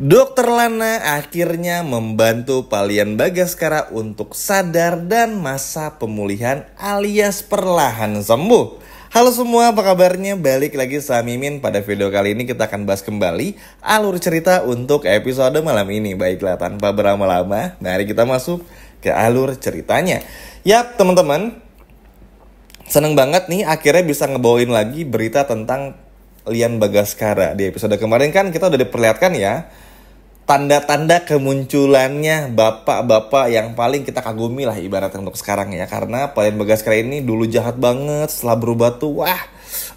Dokter Lana akhirnya membantu Palian Bagaskara untuk sadar dan masa pemulihan alias perlahan sembuh. Halo semua, apa kabarnya? Balik lagi sama Mimin. Pada video kali ini kita akan bahas kembali alur cerita untuk episode malam ini. Baiklah, tanpa berlama-lama, mari kita masuk ke alur ceritanya. Yap, teman-teman, seneng banget nih akhirnya bisa ngebawain lagi berita tentang Lian Bagaskara. Di episode kemarin kan kita udah diperlihatkan ya tanda-tanda kemunculannya bapak-bapak yang paling kita kagumi lah ibaratnya untuk sekarang ya. Karena Lian Bagaskara ini dulu jahat banget, setelah berubah tuh wah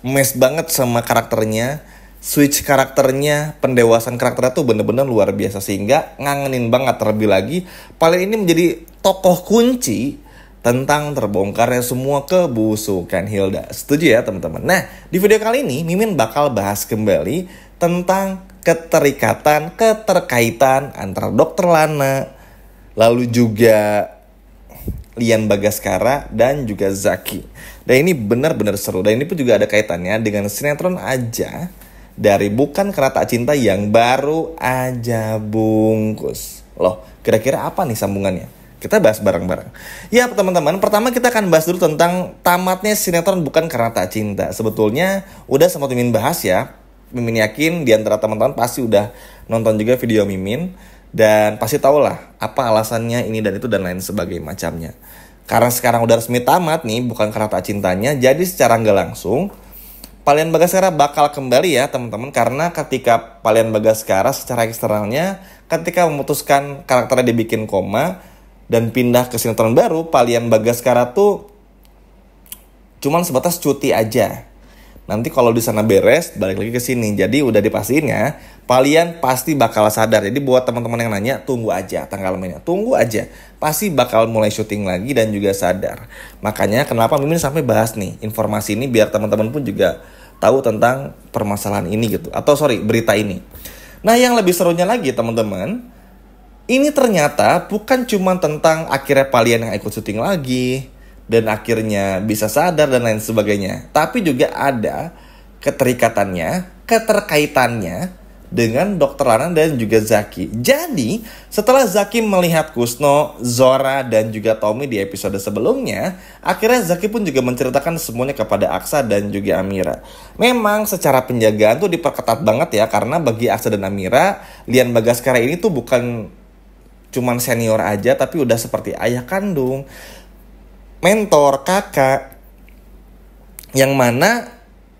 mes banget sama karakternya. Switch karakternya, pendewasaan karakternya tuh bener-bener luar biasa. Sehingga ngangenin banget, terlebih lagi Palian ini menjadi tokoh kunci tentang terbongkarnya semua kebusukan Hilda. Setuju ya teman-teman? Nah, di video kali ini Mimin bakal bahas kembali tentang keterkaitan antara Dokter Lana, lalu juga Lian Bagaskara dan juga Zaki. Dan ini benar-benar seru. Dan ini pun juga ada kaitannya dengan sinetron aja dari Bukan Karena Tak Cinta yang baru aja bungkus. Loh, kira-kira apa nih sambungannya? Kita bahas bareng-bareng. Ya teman-teman, pertama kita akan bahas dulu tentang tamatnya sinetron Bukan Karena Tak Cinta. Sebetulnya udah sempat Mimin bahas ya. Mimin yakin di antara teman-teman pasti udah nonton juga video Mimin. Dan pasti tau lah apa alasannya ini dan itu dan lain sebagainya macamnya. Karena sekarang udah resmi tamat nih Bukan Karena Tak Cintanya. Jadi secara nggak langsung Palian Bagaskara bakal kembali ya teman-teman. Karena ketika Palian Bagaskara secara eksternalnya ketika memutuskan karakternya dibikin koma dan pindah ke sinetron baru, Palian Bagaskara tuh cuman sebatas cuti aja. Nanti kalau di sana beres, balik lagi ke sini. Jadi udah dipastiin ya, Palian pasti bakal sadar. Jadi buat teman-teman yang nanya, tunggu aja tanggal mainnya. Tunggu aja. Pasti bakal mulai syuting lagi dan juga sadar. Makanya kenapa Mimin sampai bahas nih informasi ini biar teman-teman pun juga tahu tentang permasalahan ini gitu. Atau berita ini. Nah, yang lebih serunya lagi teman-teman, ini ternyata bukan cuma tentang akhirnya Palian yang ikut syuting lagi dan akhirnya bisa sadar dan lain sebagainya. Tapi juga ada keterkaitannya dengan Dokter Lana dan juga Zaki. Jadi setelah Zaki melihat Kusno, Zora dan juga Tommy di episode sebelumnya, akhirnya Zaki pun juga menceritakan semuanya kepada Aksa dan juga Amira. Memang secara penjagaan tuh diperketat banget ya. Karena bagi Aksa dan Amira, Lian Bagaskara ini tuh bukan cuman senior aja, tapi udah seperti ayah kandung, mentor, kakak, yang mana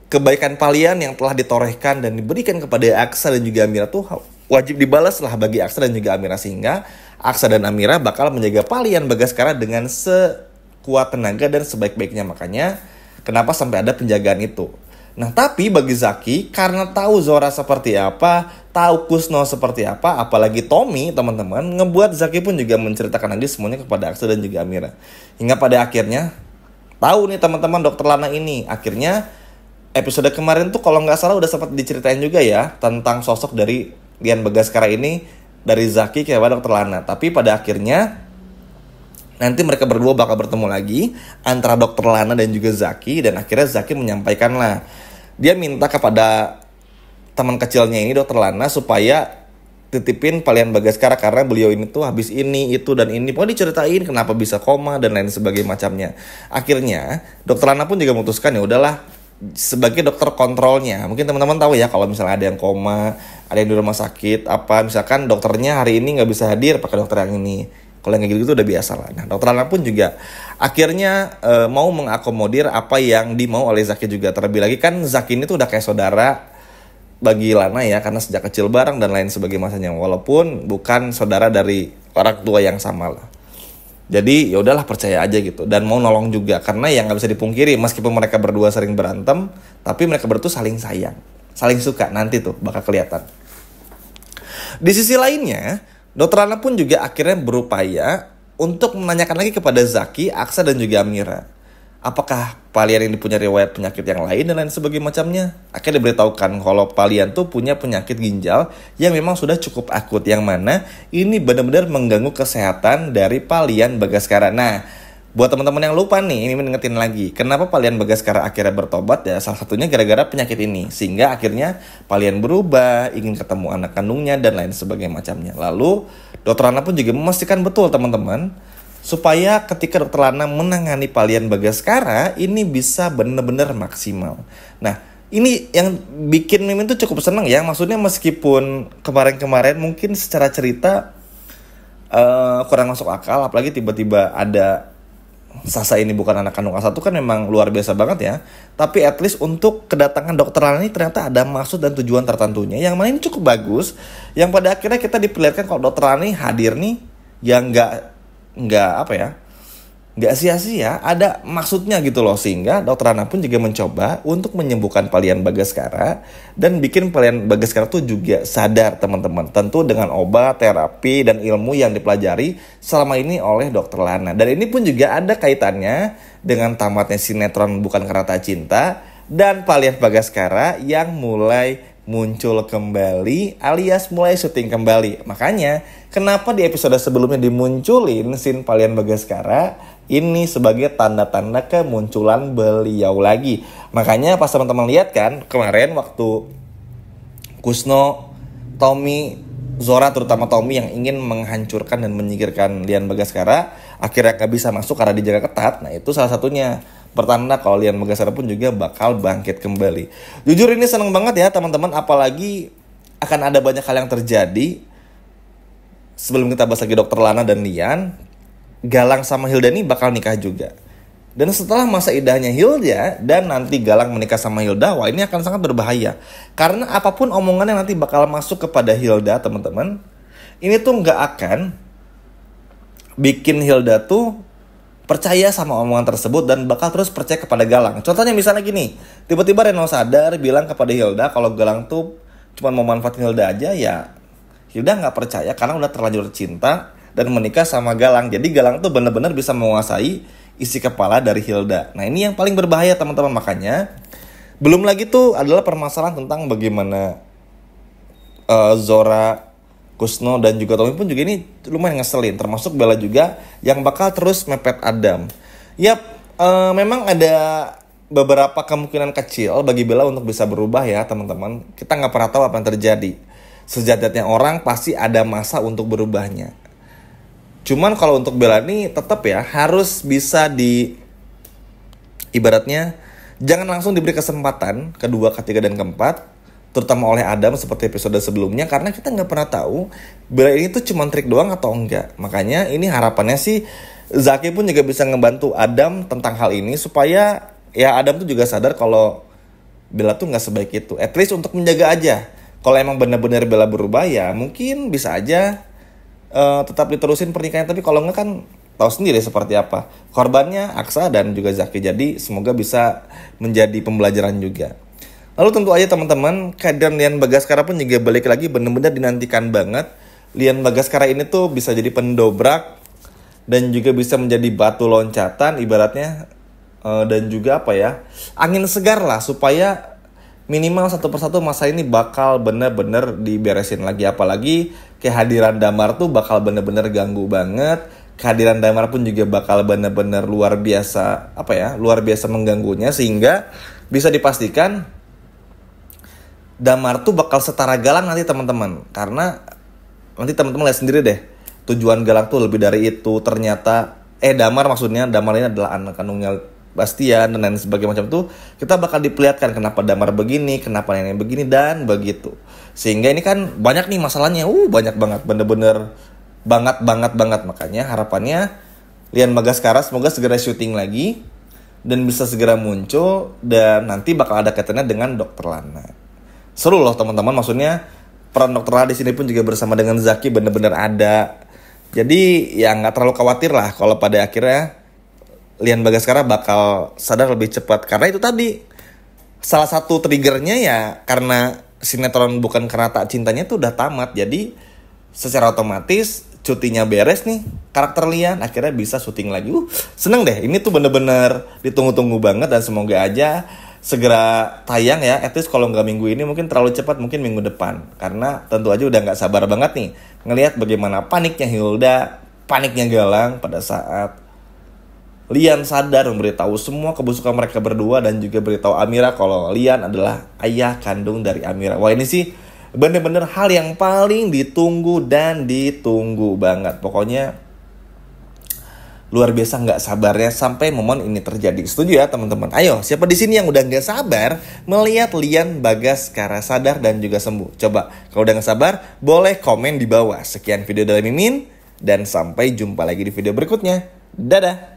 kebaikan Palian yang telah ditorehkan dan diberikan kepada Aksa dan juga Amira tuh wajib dibalas lah bagi Aksa dan juga Amira. Sehingga Aksa dan Amira bakal menjaga Palian Bagaskara dengan sekuat tenaga dan sebaik-baiknya. Makanya kenapa sampai ada penjagaan itu. Nah, tapi bagi Zaki, karena tahu Zora seperti apa, tahu Kusno seperti apa, apalagi Tommy, teman-teman, ngebuat Zaki pun juga menceritakan lagi semuanya kepada Aksa dan juga Amira. Hingga pada akhirnya, tahu nih teman-teman Dokter Lana ini. Akhirnya, episode kemarin tuh kalau nggak salah udah sempat diceritain juga ya, tentang sosok dari Lian Bagaskara ini, dari Zaki kepada Dokter Lana. Tapi pada akhirnya, nanti mereka berdua bakal bertemu lagi antara Dokter Lana dan juga Zaki. Dan akhirnya Zaki menyampaikan lah, dia minta kepada teman kecilnya ini Dokter Lana supaya titipin Palian Bagaskara karena beliau ini tuh habis ini, itu dan ini. Pokoknya diceritain kenapa bisa koma dan lain sebagainya macamnya. Akhirnya Dokter Lana pun juga memutuskan ya udahlah sebagai dokter kontrolnya. Mungkin teman-teman tahu ya kalau misalnya ada yang koma, ada yang di rumah sakit, apa misalkan dokternya hari ini nggak bisa hadir pakai dokter yang ini. Kalau yang gitu udah biasa lah. Nah, Dokter Lana pun juga akhirnya mau mengakomodir apa yang dimau oleh Zaki juga. Terlebih lagi kan Zaki ini tuh udah kayak saudara bagi Lana ya, karena sejak kecil bareng dan lain sebagainya masanya. Walaupun bukan saudara dari orang tua yang sama lah. Jadi ya udahlah percaya aja gitu dan mau nolong juga karena yang nggak bisa dipungkiri meskipun mereka berdua sering berantem, tapi mereka berdua saling sayang, saling suka. Nanti tuh bakal kelihatan. Di sisi lainnya, Dokter Lana pun juga akhirnya berupaya untuk menanyakan lagi kepada Zaki, Aksa dan juga Amira. Apakah Palian ini punya riwayat penyakit yang lain dan lain sebagainya macamnya? Akhirnya diberitahukan kalau Palian tuh punya penyakit ginjal yang memang sudah cukup akut. Yang mana ini benar-benar mengganggu kesehatan dari Palian Bagaskara. Nah, Buat teman-teman yang lupa nih, ini ngingetin lagi. Kenapa Palian Bagaskara akhirnya bertobat ya? Salah satunya gara-gara penyakit ini. Sehingga akhirnya Palian berubah, ingin ketemu anak kandungnya dan lain sebagainya macamnya. Lalu Dokter Lana pun juga memastikan betul teman-teman, supaya ketika Dokter Lana menangani Palian Bagaskara ini bisa benar-benar maksimal. Nah, ini yang bikin Mimin tuh cukup seneng ya. Maksudnya meskipun kemarin-kemarin mungkin secara cerita kurang masuk akal, apalagi tiba-tiba ada Sasa ini bukan anak kandung A1 kan memang luar biasa banget ya. Tapi at least untuk kedatangan Dokter Lana ini ternyata ada maksud dan tujuan tertentunya, yang mana ini cukup bagus. Yang pada akhirnya kita diperlihatkan kalau Dokter Lana ini hadir nih yang nggak sia-sia, ada maksudnya gitu loh. Sehingga Dokter Lana pun juga mencoba untuk menyembuhkan Palian Bagaskara dan bikin Palian Bagaskara tuh juga sadar teman-teman. Tentu dengan obat, terapi, dan ilmu yang dipelajari selama ini oleh Dokter Lana. Dan ini pun juga ada kaitannya dengan tamatnya sinetron Bukan Karena Tak Cinta dan Palian Bagaskara yang mulai muncul kembali alias mulai syuting kembali. Makanya kenapa di episode sebelumnya dimunculin scene Palian Bagaskara ini sebagai tanda-tanda kemunculan beliau lagi. Makanya pas teman-teman lihat kan kemarin waktu Kusno, Tommy, Zora, terutama Tommy yang ingin menghancurkan dan menyingkirkan Lian Bagaskara akhirnya gak bisa masuk karena dijaga ketat. Nah itu salah satunya pertanda kalau Lian Bagaskara pun juga bakal bangkit kembali. Jujur ini seneng banget ya teman-teman, apalagi akan ada banyak hal yang terjadi. Sebelum kita bahas lagi Dokter Lana dan Lian, Galang sama Hilda ini bakal nikah juga. Dan setelah masa idahnya Hilda dan nanti Galang menikah sama Hilda, wah ini akan sangat berbahaya. Karena apapun omongan yang nanti bakal masuk kepada Hilda teman-teman, ini tuh gak akan bikin Hilda tuh percaya sama omongan tersebut dan bakal terus percaya kepada Galang. Contohnya misalnya gini, tiba-tiba Reno sadar bilang kepada Hilda kalau Galang tuh cuma mau manfaatin Hilda aja, ya Hilda gak percaya karena udah terlanjur cinta dan menikah sama Galang. Jadi Galang tuh benar-benar bisa menguasai isi kepala dari Hilda. Nah ini yang paling berbahaya teman-teman. Makanya belum lagi tuh adalah permasalahan tentang bagaimana Zora, Kusno dan juga Tommy pun juga ini lumayan ngeselin. Termasuk Bella juga yang bakal terus mepet Adam. Yap, memang ada beberapa kemungkinan kecil bagi Bella untuk bisa berubah ya teman-teman. Kita gak pernah tahu apa yang terjadi. Sejatinya orang pasti ada masa untuk berubahnya. Cuman kalau untuk Bella ini tetap ya harus bisa ibaratnya jangan langsung diberi kesempatan kedua, ketiga, dan keempat, terutama oleh Adam seperti episode sebelumnya, karena kita nggak pernah tahu Bella ini tuh cuma trik doang atau enggak. Makanya ini harapannya sih Zaki pun juga bisa ngebantu Adam tentang hal ini supaya ya Adam tuh juga sadar kalau Bella tuh nggak sebaik itu. At least untuk menjaga aja. Kalau emang benar-benar Bella berubah ya mungkin bisa aja tetap diterusin pernikahannya, tapi kalau enggak kan tahu sendiri seperti apa korbannya Aksa dan juga Zaki. Jadi semoga bisa menjadi pembelajaran juga. Lalu tentu aja teman-teman, kehadiran Lian Bagaskara pun juga balik lagi benar-benar dinantikan banget. Lian Bagaskara ini tuh bisa jadi pendobrak dan juga bisa menjadi batu loncatan ibaratnya, dan juga angin segar lah supaya minimal satu persatu masa ini bakal bener-bener diberesin lagi. Apalagi kehadiran Damar tuh bakal bener-bener ganggu banget. Kehadiran Damar pun juga bakal bener-bener luar biasa luar biasa mengganggunya. Sehingga bisa dipastikan Damar tuh bakal setara Galang nanti teman-teman. Karena nanti teman-teman lihat sendiri deh, tujuan Galang tuh lebih dari itu. Ternyata Damar ini adalah anak kandungnya Bastian dan lain sebagainya macam tuh. Kita bakal diperlihatkan kenapa Damar begini, kenapa nenek begini dan begitu. Sehingga ini kan banyak nih masalahnya, banyak banget, bener-bener banget. Makanya harapannya Lian Bagaskara semoga segera syuting lagi dan bisa segera muncul, dan nanti bakal ada kaitannya dengan Dokter Lana. Seru loh teman-teman, maksudnya peran Dokter Lana di sini pun juga bersama dengan Zaki bener-bener ada. Jadi ya nggak terlalu khawatir lah kalau pada akhirnya Lian Bagaskara bakal sadar lebih cepat. Karena itu tadi, salah satu triggernya ya karena sinetron Bukan Karena Tak Cintanya tuh udah tamat. Jadi secara otomatis cutinya beres nih karakter Lian, akhirnya bisa syuting lagi. Seneng deh, ini tuh bener-bener ditunggu-tunggu banget. Dan semoga aja segera tayang ya. At least kalau nggak minggu ini mungkin terlalu cepat, mungkin minggu depan. Karena tentu aja udah nggak sabar banget nih ngelihat bagaimana paniknya Hilda, paniknya Galang pada saat Lian sadar memberitahu semua kebusukan mereka berdua dan juga beritahu Amira kalau Lian adalah ayah kandung dari Amira. Wah, ini sih bener-bener hal yang paling ditunggu dan ditunggu banget. Pokoknya luar biasa nggak sabarnya sampai momen ini terjadi. Setuju ya teman-teman? Ayo, siapa di sini yang udah nggak sabar melihat Lian Bagaskara sadar dan juga sembuh? Coba, kalau udah nggak sabar, boleh komen di bawah. Sekian video dari Mimin, dan sampai jumpa lagi di video berikutnya. Dadah!